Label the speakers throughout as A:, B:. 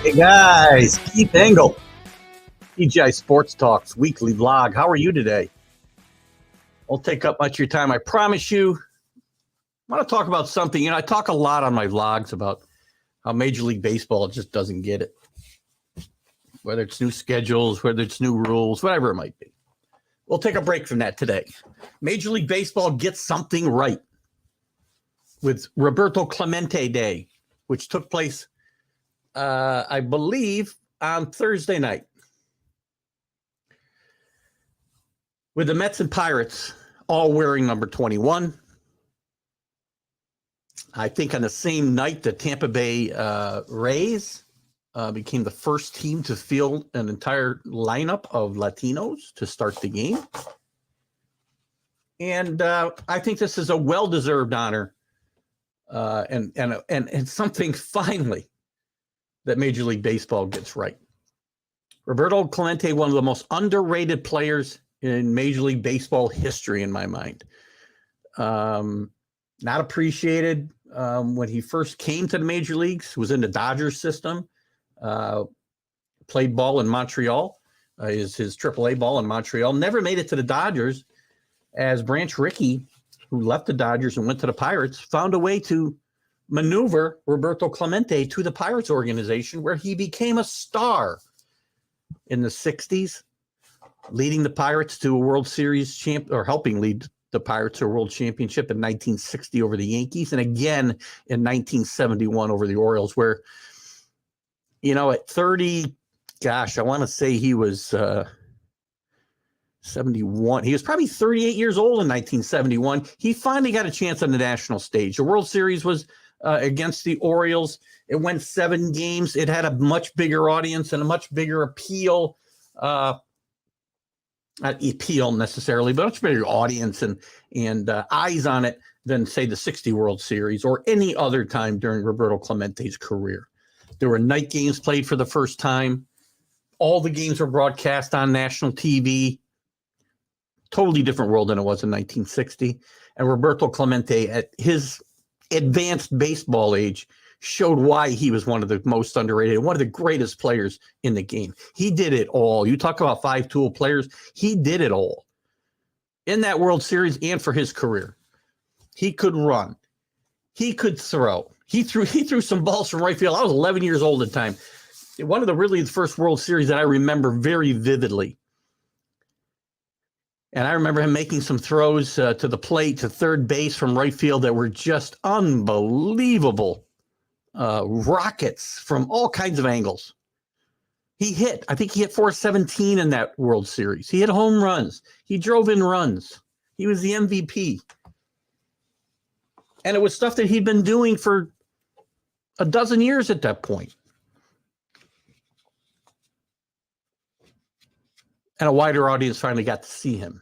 A: Hey guys, Keith Engel, TGI Sports Talks weekly vlog. How are you today? Won't take up much of your time, I promise you. I want to talk about something. I talk a lot on my vlogs about how Major League Baseball just doesn't get it. Whether it's new schedules, whether it's new rules, whatever it might be. We'll take a break from that today. Major League Baseball gets something right with Roberto Clemente Day, which took place, I believe, on Thursday night. With the Mets and Pirates all wearing number 21. I think on the same night, the Tampa Bay Rays became the first team to field an entire lineup of Latinos to start the game. And I think this is a well-deserved honor and something finally that Major League Baseball gets right. Roberto Clemente, one of the most underrated players in Major League Baseball history, in my mind. Not appreciated when he first came to the major leagues, was in the Dodgers system, played ball in Montreal, his AAA ball in Montreal, never made it to the Dodgers, as Branch Rickey, who left the Dodgers and went to the Pirates, found a way to maneuver Roberto Clemente to the Pirates organization, where he became a star in the 60s, leading the Pirates to a World Series or helping lead the Pirates to a World Championship in 1960 over the Yankees, and again in 1971 over the Orioles, where, at 30, gosh, I want to say he was 71. He was probably 38 years old in 1971. He finally got a chance on the national stage. The World Series was against the Orioles. It went 7 games. It had a much bigger audience and a much bigger appeal. Not appeal necessarily, but much bigger audience and eyes on it than, say, the 60 World Series or any other time during Roberto Clemente's career. There were night games played for the first time. All the games were broadcast on national TV. Totally different world than it was in 1960. And Roberto Clemente, at his advanced baseball age, showed why he was one of the most underrated, one of the greatest players in the game. He did it all. You talk about 5-tool players. He did it all in that World Series and for his career. He could run. He could throw. He threw some balls from right field. I was 11 years old at the time. One of the first World Series that I remember very vividly. And I remember him making some throws to the plate, to third base from right field that were just unbelievable. Rockets from all kinds of angles. I think he hit 417 in that World Series. He hit home runs. He drove in runs. He was the MVP. And it was stuff that he'd been doing for a dozen years at that point. And a wider audience finally got to see him.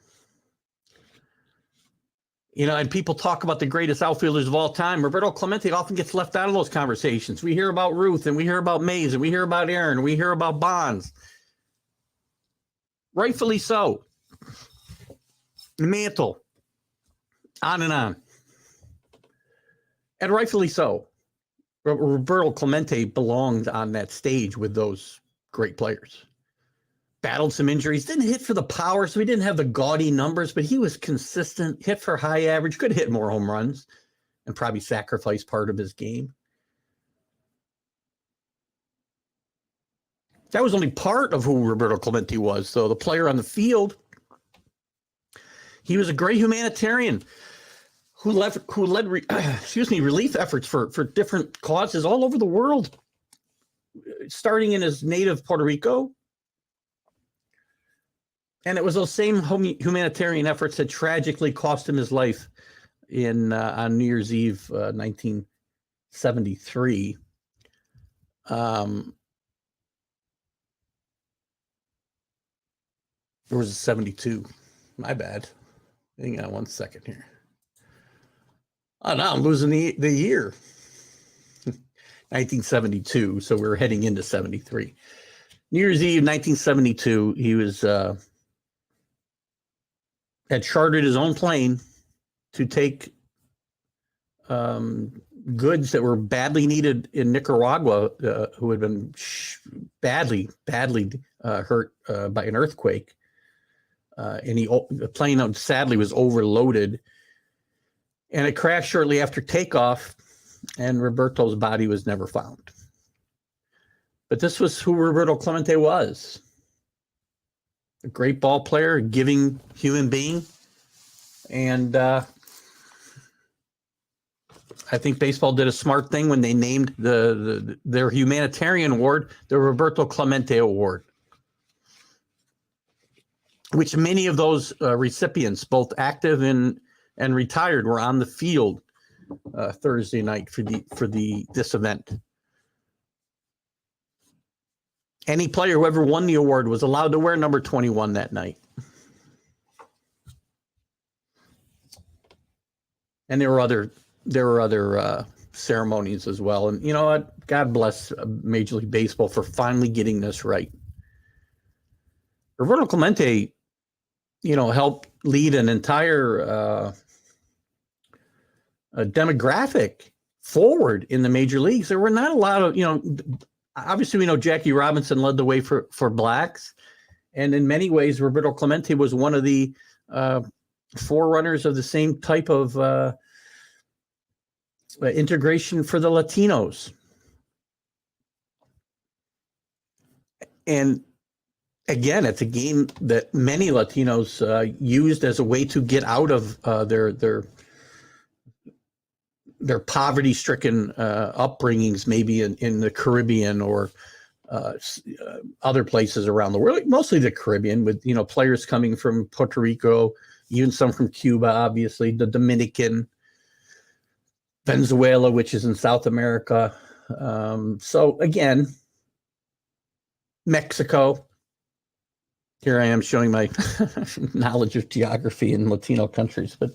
A: And people talk about the greatest outfielders of all time. Roberto Clemente often gets left out of those conversations. We hear about Ruth, and we hear about Mays, and we hear about Aaron, and we hear about Bonds. Rightfully so. Mantle. On and on. And rightfully so. Roberto Clemente belonged on that stage with those great players. Battled some injuries, didn't hit for the power, so he didn't have the gaudy numbers, but he was consistent, hit for high average, could hit more home runs, and probably sacrifice part of his game. That was only part of who Roberto Clemente was, though. The player on the field, he was a great humanitarian who led relief efforts for different causes all over the world, starting in his native Puerto Rico. And it was those same humanitarian efforts that tragically cost him his life on New Year's Eve, 1973. There was a 72. My bad. Hang on 1 second here. Oh, no, I'm losing the year. 1972. So we're heading into 73. New Year's Eve, 1972. He was had chartered his own plane to take goods that were badly needed in Nicaragua, who had been badly hurt by an earthquake. And the plane sadly was overloaded, and it crashed shortly after takeoff, and Roberto's body was never found. But this was who Roberto Clemente was. A great ball player, a giving human being. And I think baseball did a smart thing when they named their humanitarian award the Roberto Clemente Award, which many of those recipients, both active and retired, were on the field Thursday night for this event. Any player who ever won the award was allowed to wear number 21 that night. And there were other ceremonies as well. And you know what? God bless Major League Baseball for finally getting this right. Roberto Clemente, helped lead an entire demographic forward in the major leagues. There were not a lot of, obviously we know Jackie Robinson led the way for blacks. And in many ways, Roberto Clemente was one of the forerunners of the same type of integration for the Latinos. And again, it's a game that many Latinos used as a way to get out of their poverty-stricken upbringings, maybe in the Caribbean or other places around the world, mostly the Caribbean, with players coming from Puerto Rico, even some from Cuba, obviously, the Dominican, Venezuela, which is in South America. So again, Mexico. Here I am showing my knowledge of geography in Latino countries. But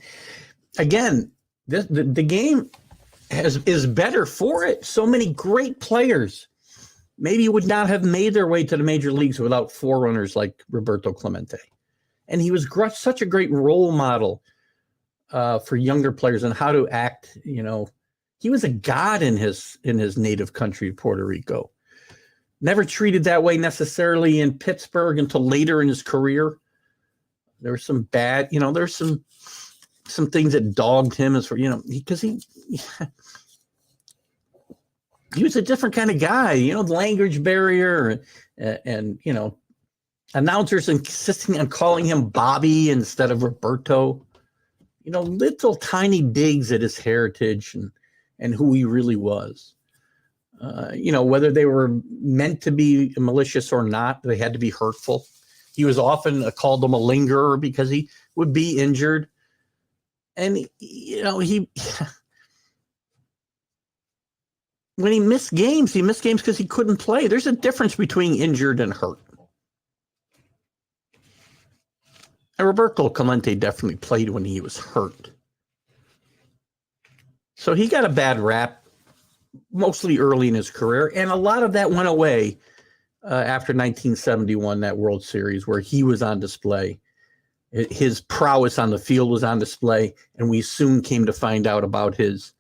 A: again, the game is better for it. So many great players maybe would not have made their way to the major leagues without forerunners like Roberto Clemente. And he was such a great role model for younger players and how to act. He was a god in his native country, Puerto Rico. Never treated that way necessarily in Pittsburgh until later in his career. There was some bad, there's some things that dogged him as for, because he was a different kind of guy, the language barrier and announcers insisting on calling him Bobby instead of Roberto, little tiny digs at his heritage and who he really was. Whether they were meant to be malicious or not, they had to be hurtful. He was often called a malingerer because he would be injured. And, when he missed games because he couldn't play. There's a difference between injured and hurt. And Roberto Clemente definitely played when he was hurt. So he got a bad rap mostly early in his career, and a lot of that went away after 1971, that World Series, where he was on display. His prowess on the field was on display, and we soon came to find out about his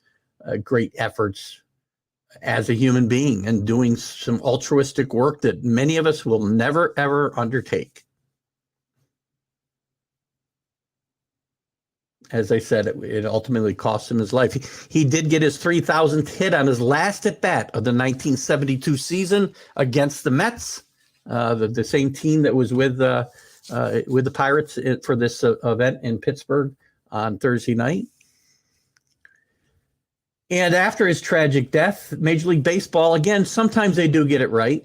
A: great efforts as a human being and doing some altruistic work that many of us will never, ever undertake. As I said, it ultimately cost him his life. He did get his 3,000th hit on his last at bat of the 1972 season against the Mets, the same team that was with the Pirates for this event in Pittsburgh on Thursday night. And after his tragic death, Major League Baseball, again, sometimes they do get it right,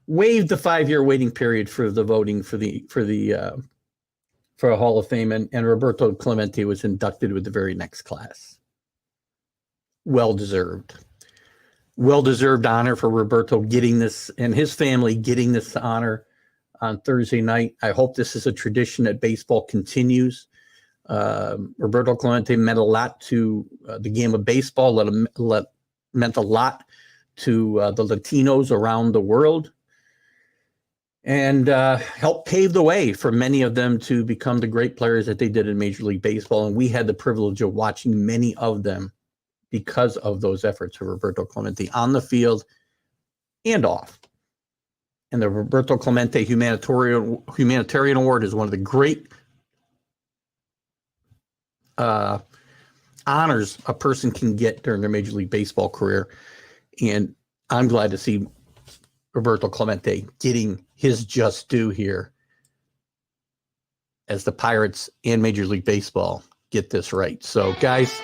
A: waived the 5-year waiting period for the voting for a Hall of Fame, and Roberto Clemente was inducted with the very next class. Well-deserved honor for Roberto getting this, and his family getting this honor on Thursday night. I hope this is a tradition that baseball continues. Roberto Clemente meant a lot to the game of baseball, meant a lot to the Latinos around the world, and helped pave the way for many of them to become the great players that they did in Major League Baseball. And we had the privilege of watching many of them because of those efforts of Roberto Clemente on the field and off. And the Roberto Clemente Humanitarian Award is one of the great honors a person can get during their Major League Baseball career. And I'm glad to see Roberto Clemente getting his just due here as the Pirates and Major League Baseball get this right. So, guys,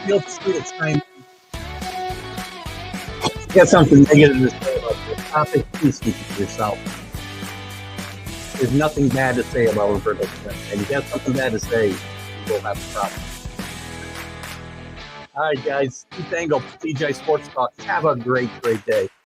A: feel free to chime in. If you got something negative to say about this topic, please keep it to yourself. There's nothing bad to say about Roberto Clemente. And if you got something bad to say, we'll have a problem. All right, guys. Keith Engel, TGI Sports Talk. Have a great day.